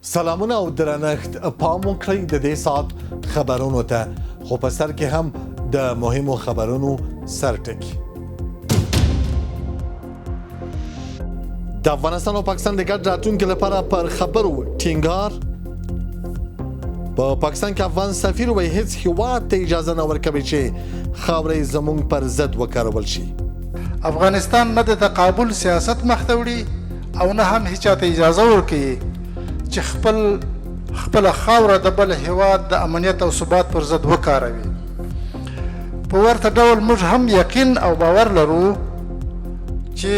سلامونه او درنښت پام وکړئ د دې ساعت خبرونو ته خو په سر کې هم د مهمو خبرونو سرټکی د افغانستان او پاکستان د ګډ راتلونکي لپاره پر خبرو ټینګار په پاکستان کې افغان سفیر وایي هیڅ هیواد ته اجازه نه ورکوي چې خاورې زموږ پر ضد وکارول شي. افغانستان نه د تقابل سیاست مخته وړي او نه هم هیڅ چاته اجازه ورکوي چې خپل خاوره د بل هیواد د امنیت او ثبات پر ضد وکاروي. په ورته ډول موږ هم یقین او باور لرو چې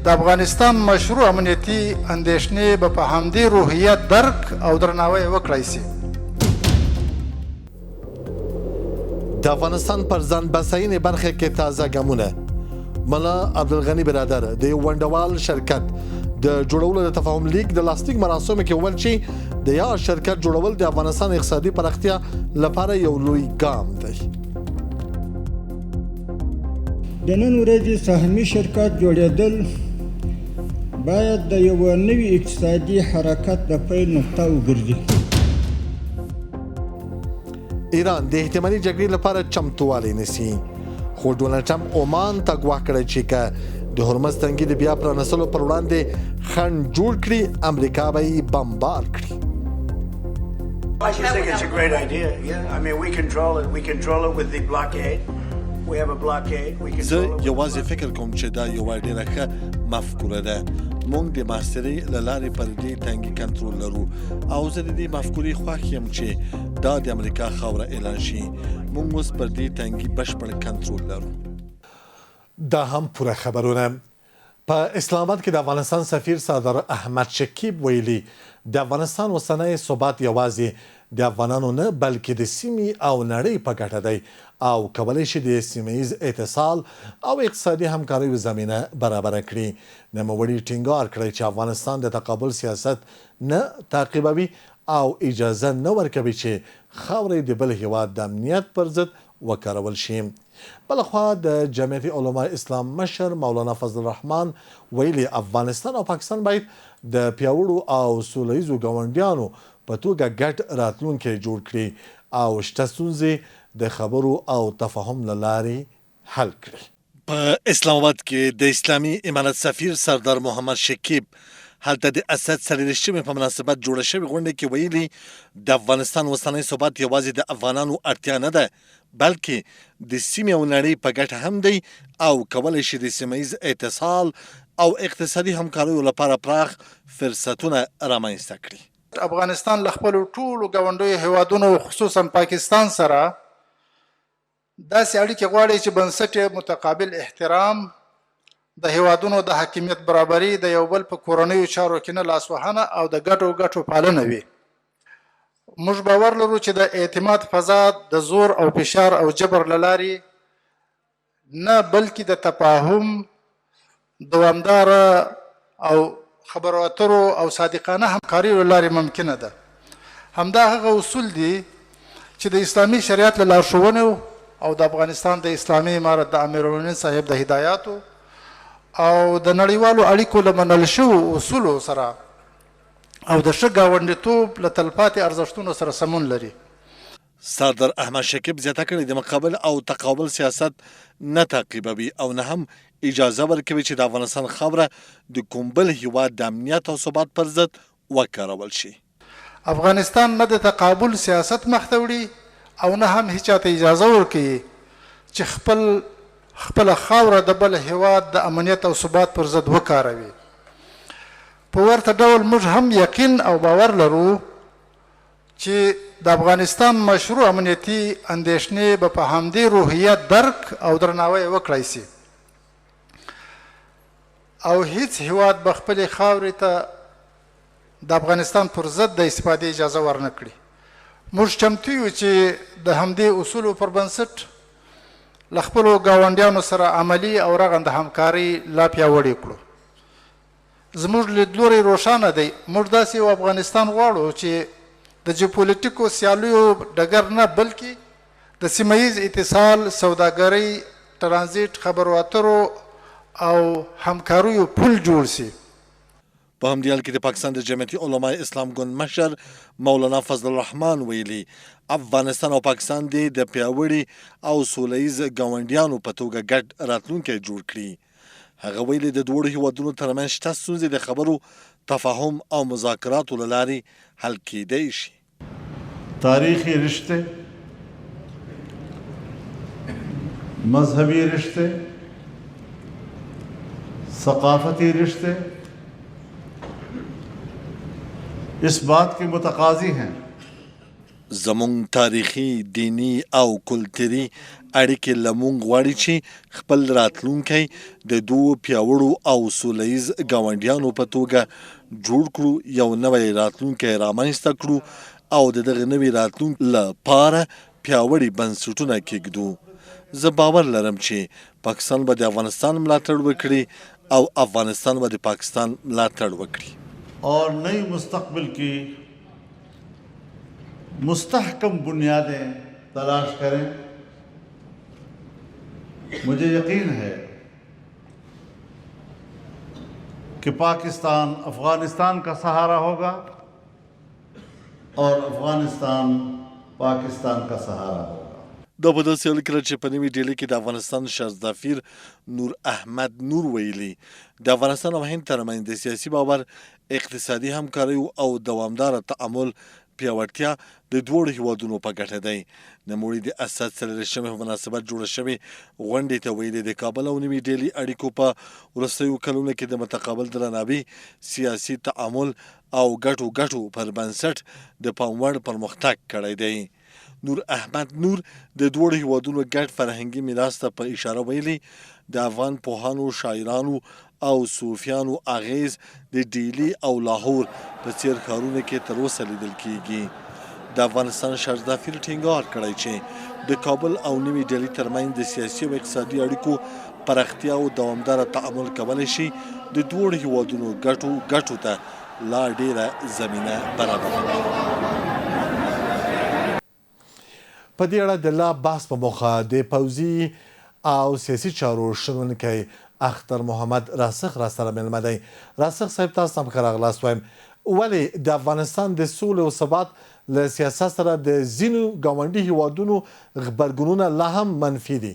د افغانستان مشروع امنیتي اندېښنې به په همدې روحیه درک او درناوی وکړای شي. د افغانستان پر ځان بساینې برخه کې تازه ګامونه. ملا عبدالغني برادر د یو ونډوال شرکت د جوړولو د تفاهم لیک د لاسلیک مراسمو کې وویل چې د یا شرکت جوړول د افغانستان اقتصادي پراختیا لپاره یو لوی ګام دی. د نن ورځې سهمي شرکت جوړېدل باید د یو نوي اقتصادي حرکت د پیل نقطه وګرځي. ایران د احتمالي جګړې لپاره چمتووالی نیسي خو ډونالډ ټرمپ عمان ته ګواښ کړی چې که د هرمز تنګي د بیا پرانیستلو پر وړاندې خنډ جوړ کړي امریکا به یې بمبار کړي. I just think it's a great idea. Yeah, I mean, we control it. We control it with the blockade. We have a blockade. We control it. زه یوازې فکر کوم چې دا یوه ډېره ښه مفکوره ده. موږ د محاصرې له لارې پر دې تنګي کنټرول لرو او زه د دې مفکورې خوښ یم چې دا د امریکا خاوره اعلان شي. موږ اوس پر دې تنګي بشپړ کنټرول لرو. دا هم پوره خبرونه. په اسلام آباد کې د افغانستان سفیر سردار احمد شکیب ویلي د افغانستان اوسنی ثبات یوازې د افغانانو نه بلکې د سیمې او نړۍ په ګټه دی او کولی شي د سیمهیز اتصال او اقتصادي همکاریو زمینه برابره کړي. نوموړي ټینګار کړی چې افغانستان د تقابل سیاست نه تعقیبوي او اجازه نه ورکوي چې خاورې د بل هیواد د امنیت پر ضد وکارول شي. بلخوا د جمعیت علماء اسلام مشر مولانا فضل الرحمن ویلي افغانستان او پاکستان باید د پیاوړو او سوله ییزو ګاونډیانو په توګه ګډ راتلونکی جوړ کړي او شته ستونزې د خبرو او تفاهم له لارې حل کړي. په اسلام آباد کې د اسلامي امارت سفیر سردار محمد شکیب هلته د اسد څلېرویشتمې په مناسبت جوړه شوې غونډه کې ویلي د افغانستان اوسنی ثبات یوازې د افغانانو اړتیا نه ده بلکې د سیمې او نړۍ په ګټه هم دی او کولی شي د سیمهیز اتصال او اقتصادي همکاریو لپاره پراخ فرصتونه رامنځته کړي. افغانستان له خپلو ټولو ګاونډیو هیوادونو خصوصا پاکستان سره داسې اړیکې غواړي چې بنسټ یې متقابل احترام د هیوادونو د حاکمیت برابري د یو بل په کورنیو چارو کې نه لاسوهنه او د ګټو پالنه وي. موږ باور لرو چې د اعتماد فضا د زور او فشار او جبر له لارې نه بلکې د تفاهم دوامداره او خبرو اترو او صادقانه همکاري له لارې ممکنه ده. همدا هغه اصول دي چې د اسلامي شریعت له لارښوونو او د افغانستان د اسلامي امارت د امیرالمؤمنین صاحب د هدایاتو او د نړیوالو اړیکو له منل شوو اصولو سره او د ښه ګاونډیتوب له تلپاتې ارزښتونو سره سمون لري. سردار احمد شکیب زیاته کړې د مقابل او تقابل سیاست نه تعقیبوي او نه هم اجازه ورکوي چې د افغانستان خاوره د کوم بل هیواد د امنیت او ثبات پر ضد وکارول شي. افغانستان نه د تقابل سیاست مخته وړي او نه هم هیڅ چاته اجازه ورکوي چې خپل خاوره د بل هیواد د امنیت او ثبات پر ضد وکاروي. په ورته ډول موږ هم یقین او باور لرو چې د افغانستان مشروع امنیتي اندېښنې به په همدې روحیه درک او درناوی وکړای شي او هیڅ هیواد به خپلې خاورې ته د افغانستان پر ضد د استفادې اجازه ورنه کړي. موږ چمتو یو چې د همدې اصولو پر بنسټ له خپلو ګاونډیانو سره عملي او رغنده همکاري لا پیاوړې کړو. زموږ لیدلوری روښانه دی. موږ داسې یو افغانستان غواړو چې د جیوپولیټیکو سیالیو ډګر نه بلکې د سیمهیز اتصال، سوداګرۍ، ترانزیت، خبرو اترو او همکاریو پل جوړ شي. په همدې حال کې د پاکستان د جمعیتي علماء اسلام ګوند مشر مولانا فضل الرحمن ویلي افغانستان او پاکستان د پیاوړي او سوله ییز ګاونډیانو په توګه ګډ راتلونکی جوړ کړي. هغه ویلي د دواړو هیوادونو ترمنځ شته ستونزې د خبرو تفاهم او مذاکراتو له لارې حل کیدی شي. تاریخی رشتے، مذہبی رشتے، ثقافتی رشتے اس بات کے متقاضی ہیں زمونږ تاریخي، دینی او کلتوري اړیکې له موږ غواړي چې خپل راتلونکی د دوو پیاوړو او سوله ییز ګاونډیانو په توګه جوړ کړو، یو نوی راتلونکی رامنځته کړو او د دغه نوي راتلونکي لپاره پیاوړي بنسټونه کېږدو. زه باور لرم چې پاکستان به د افغانستان ملاتړ وکړي او افغانستان به د پاکستان ملاتړ وکړي. اور نئی مستقبل کی مستحکم بنیادیں تلاش کریں. مجھے یقین ہے کہ پاکستان افغانستان کا سہارا ہوگا اور افغانستان پاکستان کا سہارا ہوگا. دا په داسې حال کې چې په نوې ډیلي کې د افغانستان شهزادفیر نور احمد نور ویلي د افغانستان او هند ترمنځ د سیاسي باور، اقتصادي همکارۍ او دوامداره تعامل پیاوړتیا د دواړو هیوادونو په ګټه دی. نوموړي د اسد 40مې په مناسبت جوړه شوې غونډې ته ویلي د کابل او نوې ډیلي اړیکو په وروستیو کلونو کې د متقابل درناوي، سیاسي تعامل او ګټو پر بنسټ د پام وړ پرمختګ کړی دی. نور احمد نور د دواړو هیوادونو ګډ فرهنګي میراث ته په اشاره ویلي د افغان پوهانو، شاعرانو او صوفیانو اغیز د ډیلي او لاهور په څیر ښارونو کې تر اوسه لیدل کیږي. د افغانستان شهزادفیر ټینګار کړی چې د کابل او نوې ډیلي ترمنځ د سیاسي او اقتصادي اړیکو پراختیا او دوامداره تعامل کولی شي د دواړو هیوادونو ګټو ته لا ډیره زمینه برابروي. په دې اړه د لا بحث په موخه د پوځي او سیاسي چارو شنونکی اختر محمد راسخ را سره مېلمه دی. راسخ صاحب تاسو هم ښه راغلاست وایم. ولې د افغانستان د سولې او ثبات له سیاست سره د ځینو ګاونډي هیوادونو غبرګونونه لا هم منفي دي؟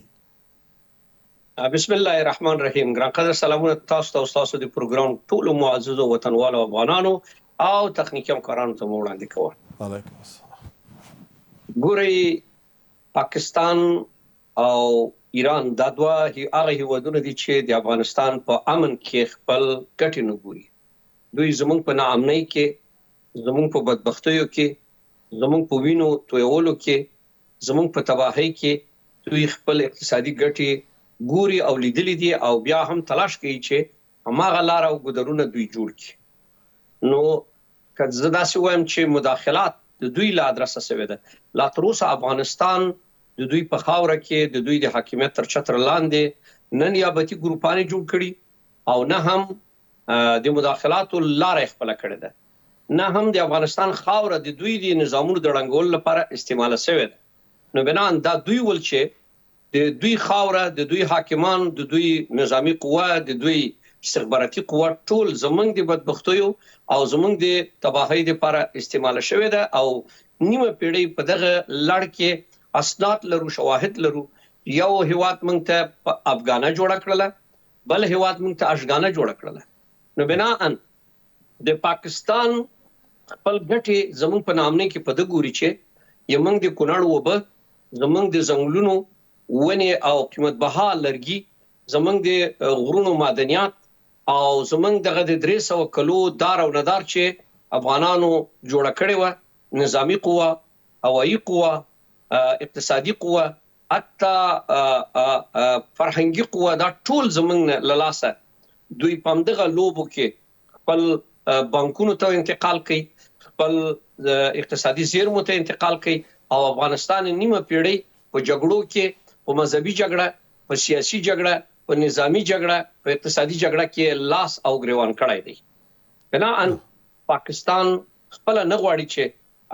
بسم الله الرحمن الرحیم. ګران قدر سلامونه تاسو ته او تاسو د پروګرام ټولو معززو وطنوالو افغانانو او تخنیکي همکارانو ته وړاندې کوم. وعلیکم السلام. ګورئ، پاکستان او ایران دا دوه هغه هیوادونه دي چې د افغانستان په امن کې خپل ګټې نه ګوري. دوی زموږ په ناامنۍ کې، زموږ په بدبختیو کې، زموږ په وینو تویولو کې، زموږ په تباهۍ کې دوی خپل اقتصادي ګټې ګوري او لیدلې دي او بیا هم تلاش کوي چې هماغه لار او ګودرونه دوی جوړ کړي. نو که زه داسې وایم چې مداخلات د دوی له ادرسه شوې ده، لا تر اوسه افغانستان د دوی په خاوره کې د دوی د حاکمیت تر چتر لاندې نه نیابتي ګروپانې جوړ کړي او نه هم د مداخلاتو لاره خپله کړې ده، نه هم د افغانستان خاوره د دوی د نظامونو د ړنګولو لپاره استعماله شوې ده. نو بناً دا دوی ول چې د دوی خاوره، د دوی حاکمان، د دوی نظامی قوه، د دوی استخباراتي قوه ټول زمونږ د بدبختیو او زمونږ د تباهۍ لپاره استعماله شوې ده او نیمه پیړۍ په دغه لړ کې اسناد لرو، شواهد لرو. یو هیواد موږ ته افغانه جوړه کړله، بل هیواد موږ ته اشغانه جوړه کړله. نو بناً د پاکستان خپل ګټې زموږ په نامنۍ کې په ده ګوري چې زموږ د کونړ اوبه، زموږ د ځنګلونو ونې او قیمت بها لرګي، زموږ د غرونو معدنیات او زموږ دغه د 300 کلو دار او ندار چې افغانانو جوړه کړې وه، نظامی قوه، هوایي قوه، اقتصادي قوه، حتی فرهنګي قوه، دا ټول زموږ له لاسه دوی په همدغه لوبو کې خپل بانکونو ته انتقال کوي، خپل اقتصادي زیرمو ته انتقال کوي او افغانستان نیمه پیړۍ په جګړو کې، په مذهبي جګړه، په سیاسي جګړه، په نظامی جګړه، په اقتصادي جګړه کې لاس او ګریوان کړی دی. بناً پاکستان خپل نه غواړي چې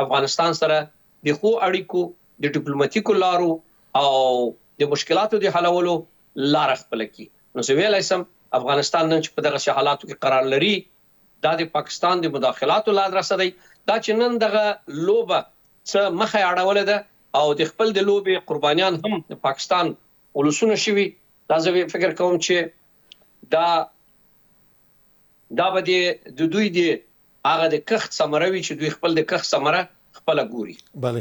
افغانستان سره د ښو اړیکو، د ډیپلوماټیکو لارو او د مشکلاتو د حلولو لار خپل کړي. نو زه ویلای شم افغانستان نن چې په دغه حالاتو کې قرار لري، دا د پاکستان د مداخلاتو له ادرسه دی. دا چې نن دغه لوبه څه مخه اړولې ده او د خپل د لوبې قربانیان هم د پاکستان ولسونه شوي، دا زه فکر کوم چې دا به د دوی د هغه د کښت ثمره وي چې دوی خپل د کښت ثمره خپل ګوري. بله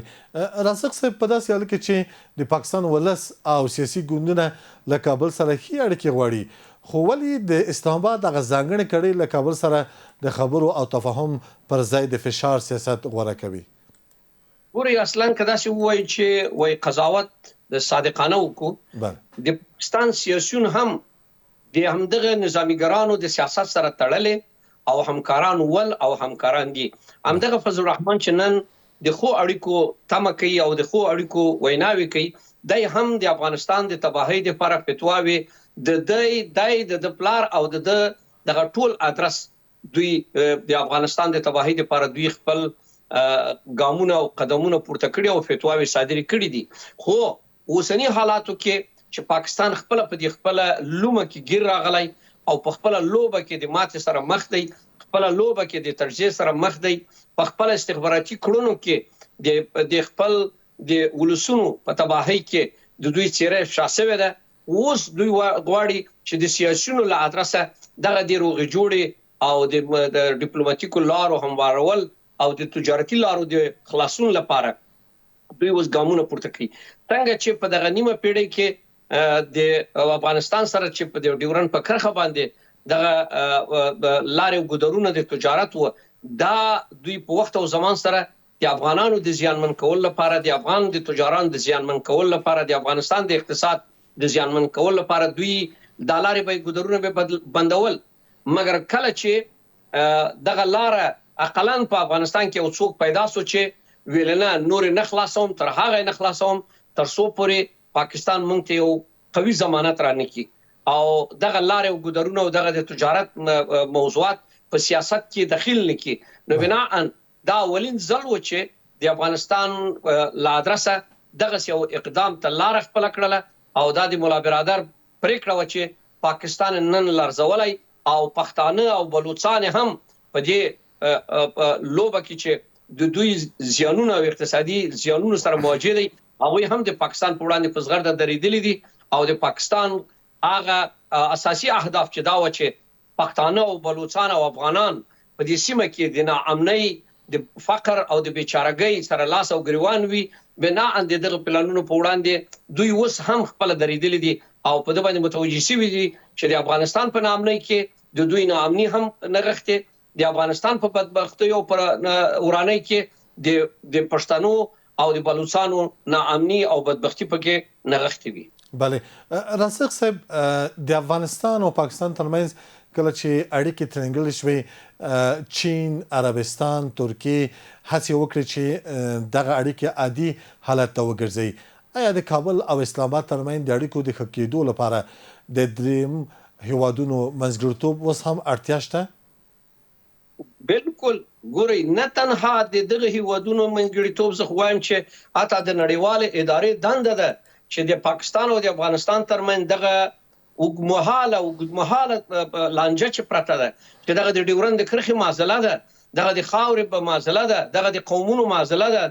راسخ صاحب په داسې حال کې چې د پاکستان ولس او سیاسي ګوندونه له کابل سره ښې اړیکې غواړي، خو ولې د اسلام آباد هغه ځانګړې کړۍ له کابل سره د خبرو او تفاهم پر ځای د فشار سیاست غوره کوي؟ ګورئ اصلا که داسې ووایي چې وایي قضاوت د صادقانه وکړو، د پاکستان سیاسیون هم د همدغه نظامیګرانو د سیاست سره تړلې او همکاران ول او همکاران دي. همدغه فضل الرحمن چې نن د خو اړیکو تمه کوي او د خو اړیکو ویناوي کوي، دای هم د افغانستان د تباهۍ لپاره فتواوي د پلار او د دغه ټول ادرس دوی د افغانستان د تباهۍ لپاره دوی خپل ګامونه او قدمونه پورته کړي او فتواوي صادرې کړي دي. خو اوسنی حالاتو کې چې پاکستان خپل په دې خپل لومه کې ګیر راغلی او په خپل لوبه کې د ماتې سره مخ دی، خپل لوبه کې د ترجیح سره مخ دی، په خپل استخباراتي کړنو کې د خپل د ولسونو په تباهۍ کې د دوی چیرې شاسوي ده. اوس دوی غواړي چې د سیاسيونو له ادرسه دغه د روغې جوړې او د ډیپلوماټیکو لارو هموارول او د تجارتي لارو د خلاصون لپاره دوی اوس ګامونه پورته کوي. څنګه چې په دغه نیمه پیړۍ کې د افغانستان سره چې په ډیورن په کرخه باندې دغه لارې او ګودرونه د تجارت و، دا دوی په وخت او زمان سره د افغانانو د زیانمن کول لپاره، د افغان د تجارانو د زیانمن کول لپاره، د افغانستان د اقتصاد د زیانمن کول لپاره دوی د لارې به ګودرونه به بندول. مګر کله چې دغه لاره اقلن په افغانستان کې یو څوک پیدا سو چې ویلنه نور نه خلاصوم، تر هغه نه خلاصوم تر څو پورې پاکستان مونږ ته یو قوي ضمانت رانکړي او دغه لارې او ګودرونه او دغه د تجارت موضوعات په سیاست کې دخیل نکړي. نو بناء دا اولین ځل و چې د افغانستان له ادرسه دغه یو اقدام ته لار خپل کړله او دا د مولا برادر پریکړه و چې پاکستان نن لرزولای او پښتانه او بلوچستان هم په دې لوبه کې چې د دوی زیانونه او اقتصادي زیانونه سره مواجه دي، هغه هم د پاکستان په وړاندې په زغرده درېدلي دي او د پاکستان هغه اساسي اهداف چې دا و چې پښتانه او بلوچستان او افغانان په دې سیمه کې د ناامنۍ، د فقر او د بیچارهګۍ سره لاس او ګریوان وي، بنا ان دغه پلانونو په وړاندې دوی اوس هم خپل درېدلي دي او په دې باندې متوجي شوي دي چې د افغانستان په ناامنۍ کې د دوی ناامني هم نغښتې، د افغانستان په بدبختۍ او پر ورانۍ کې د پښتنو او د بلوچستانو ناامني او بدبختی پکې نغښتې وي. بله راسخ صاحب، د افغانستان او پاکستان ترمنځ کله چې اړیکې ترنګل شوې، چین، عربستان، ترکیه هڅې وکړې چې دغه اړیکې عادي حالت ته وګرځي. آیا د کابل او اسلام آباد ترمنځ د اړیکو د ښه کېدو لپاره د دریم هیوادونو منځګړیتوب اوس هم اړتیا شته؟ بالکل. ګورئ، نه تنها د دغه هیوادونو منځګړیتوب، زه وایم چې حتی د نړیوالې ادارې دنده ده چې د پاکستان او د افغانستان ترمنځ دغه اوږدمهاله لانجه چې پرته ده، چې دغه د ډیورن د کرښې معضله ده، دغه د خاورې په معضله ده، دغه د قومونو معضله ده،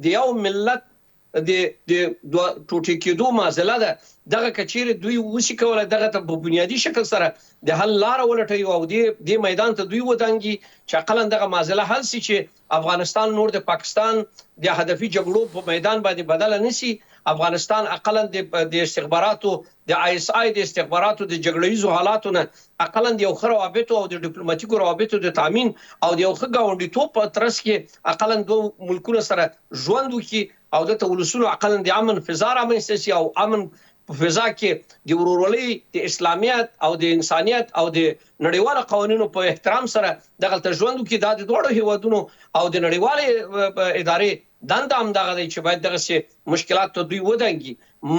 د یو ملت د ټوټې کېدو معضله ده، دغه کچېرې دوی وشي کولی دغه ته په بنیادي شکل سره د حل لاره ولټوي او دې میدان ته دوی ودانګي چې اقلا دغه معضله حل سي چې افغانستان نور د پاکستان د هدفي جګړو په میدان باندې بدله نشي. افغانستان اقلا د استخباراتو د آی اس آی د استخباراتو د جګړهیزو حالاتو نه اقلا د یو ښه روابطو او د ډیپلوماټیکو روابطو د تامین او د یو ښه ګاونډیتوب په ترڅ کې اقلا دوه ملکونو سره ژوند وکړي او د ولسونو اقلا د امن فضا رامنځته شي او امن په فضا کې د ورورولۍ، د اسلامیت او د انسانیت او د نړیوالو قوانینو په احترام سره دغه ژوند وکړي. دا د دوه هیوادونو او د نړیوالې ادارې دنده هم دغه دی چې باید دغه مشکلات ته دوی ودانګي.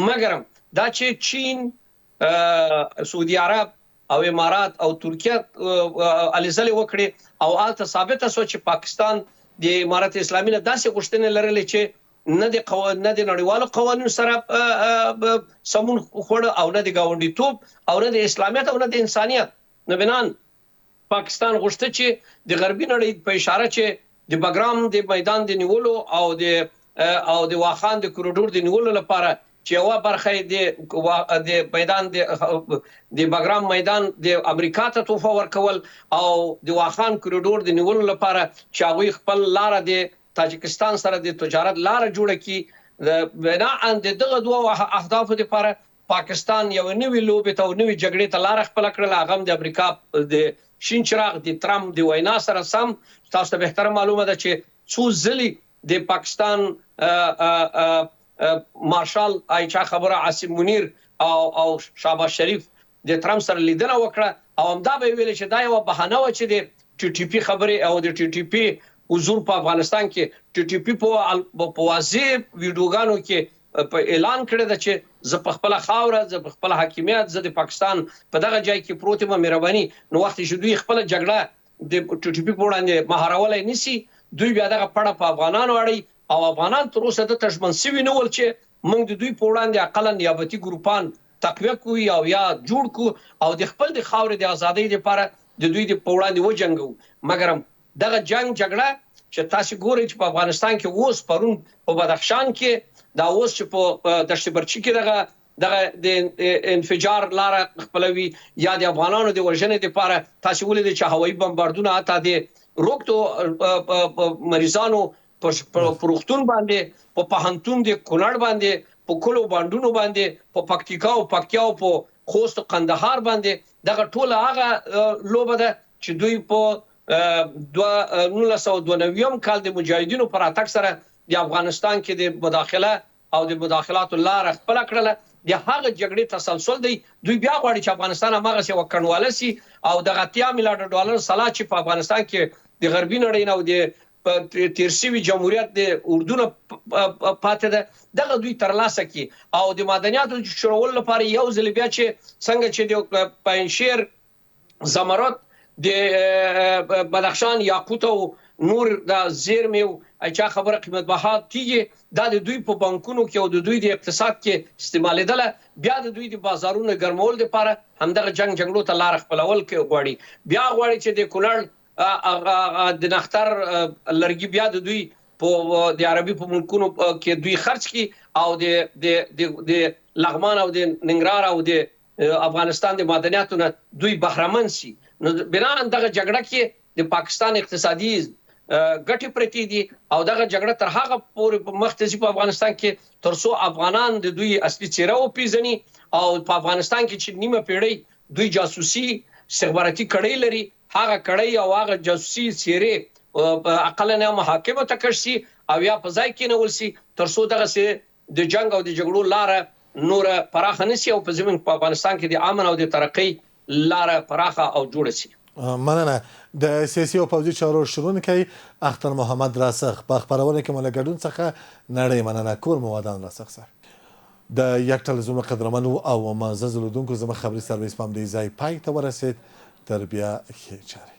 مګر دا چې چین، سعودي عرب او امارات او ترکیه الیزلې وکړي او آلته ثابته شو چې پاکستان د امارت اسلامي نه داسې غوښتنې لرلې چې نه د نړیوالو قوانینو سره سمون خوړ او نه د ګاونډیتوب او نه د اسلامیت او نه د انسانیت. نو بنان پاکستان غوښته چې د غربي نړۍ په اشاره چې د بګرام د میدان د نیولو او د واخان د کوریډور د نیولو لپاره چې یوه برخه د میدان د بګرام میدان د امریکا ته تحفه ورکول او د واخان کوریډور د نیولو لپاره چې هغوی خپل لاره د تاجکستان سره د تجارت لاره جوړه کړي بناء د دغه دوه اهدافو لپاره پاکستان یو نوې لوبې ته او نوې جګړې ته لاره خپله کړله. هغه هم د امریکا د شین چراغ د ترامپ د وینا سره سم. تاسو ته بهتره معلومه ده چې څو ځلې د پاکستان مارشال ایچا خبره عاصم منیر او شهباز شریف د ترامپ سره لیدنه وکړه او همدا به ویل چې دا یو بهانه و چې د ټي ټي پی خبرې او د ټي ټي پی حضور په افغانستان کې ټي ټي پی په واضح ویډیوګانو کې په اعلان کړی ده چې زه په خپل خاوره زه په خپل حاکمیت زه د پاکستان په دغه ځای کې پروت یم مهرباني. نو وخت چې دوی خپل جګړه د ټي ټي پی په وړاندې مهارولای نشي دوی بیا دغه پړه په افغانانو اړوي او افغانان تر اوسه د تشمن سوي نه ول چې موږ د دوی په وړاندې اقلا نیابتي ګروپان تقویه کوو او یا جوړ کو او د خپل د خاورې د ازادۍ لپاره د دوی د په وړاندې وجنګو. مګر دغه جنگ جګړه چې تاسو ګورئ چې په افغانستان کې اوس پرون په بدخشان کې دا اوس چې په دشت برچي کې دغه د انفجار لاره خپلوي یا د افغانانو د وژنې لپاره تاسو ولید چې هوایي بمباردونه اته د روغتو مریضانو په پروختون باندې په پهنتون د کونړ باندې په کلو باندونو باندې په پکتیکا او پکتیا او په خوست او قندهار باندې دغه ټوله هغه لوبه ده چې دوی په 1992 کال د مجاهدینو پر اتاک سره د افغانستان کې د مداخله او د مداخلاتو لار خپل کړله. د هغه جګړې تسلسل دی. دوی بیا غواړي چې افغانستان هغه څه وکړواله سي او د 80 میلیارډ ډالر سلا چې په افغانستان کې د غربي نړۍ نو د تیرسیوي جمهوریت د اردن پاتې ده دغه دوی ترلاسه کی او د مدنیاتو شروع لپاره یو ځل بیا چې څنګه چې د پنځشیر زمرد د بدخشان یاقوت او نور د زیرمې اچا خبره قیمت بها کیږي دا د دوی په بانکونو کې او د دوی د اقتصاد کې استعمالیدله بیا د دوی د بازارونو ګرمول لپاره همدغه جګړو ته لار خپلول کې غواړي. بیا غواړي چې د کونړ د نختر لرګي بیا د دوی په د عربي په ملکونو کې دوی خرج کی او د لغمان او د ننګرهار او د افغانستان د معدنیاتو نه دوی بهرمن سي. نو بنا دغه جګړه کې د پاکستان اقتصادي ګټې پرتی دي او دغه جګړه تر هغه پورې مختصي په افغانستان کې ترڅو افغانان د دوی اصلي څیره وپیژني او په افغانستان کې چې نیمه پیړۍ دوی جاسوسي استخباراتي کړۍ لري هغه کړۍ او هغه جاسوسي څیرې اقلا نه محاکمه ته کړسي او یا په ځای کې نه ولسي ترڅو دغه سي د جنگ او د جګړو لار نور پراخه نشي او په زمين په افغانستان کې د امن او د ترقۍ لاره پراخه او جوړه شي. مننه. د سیاسي او پوځي چارو شروونکی اختر محمد راسخ په خبرونه کې مله ګډون څخه نړۍ مننه کور موادان راسخ سره د یک تلویزیون قدرمنو او معزز لیدونکو زما خبري سرویس پام دی ځای پای ته ورسید تر بیا ښه چارې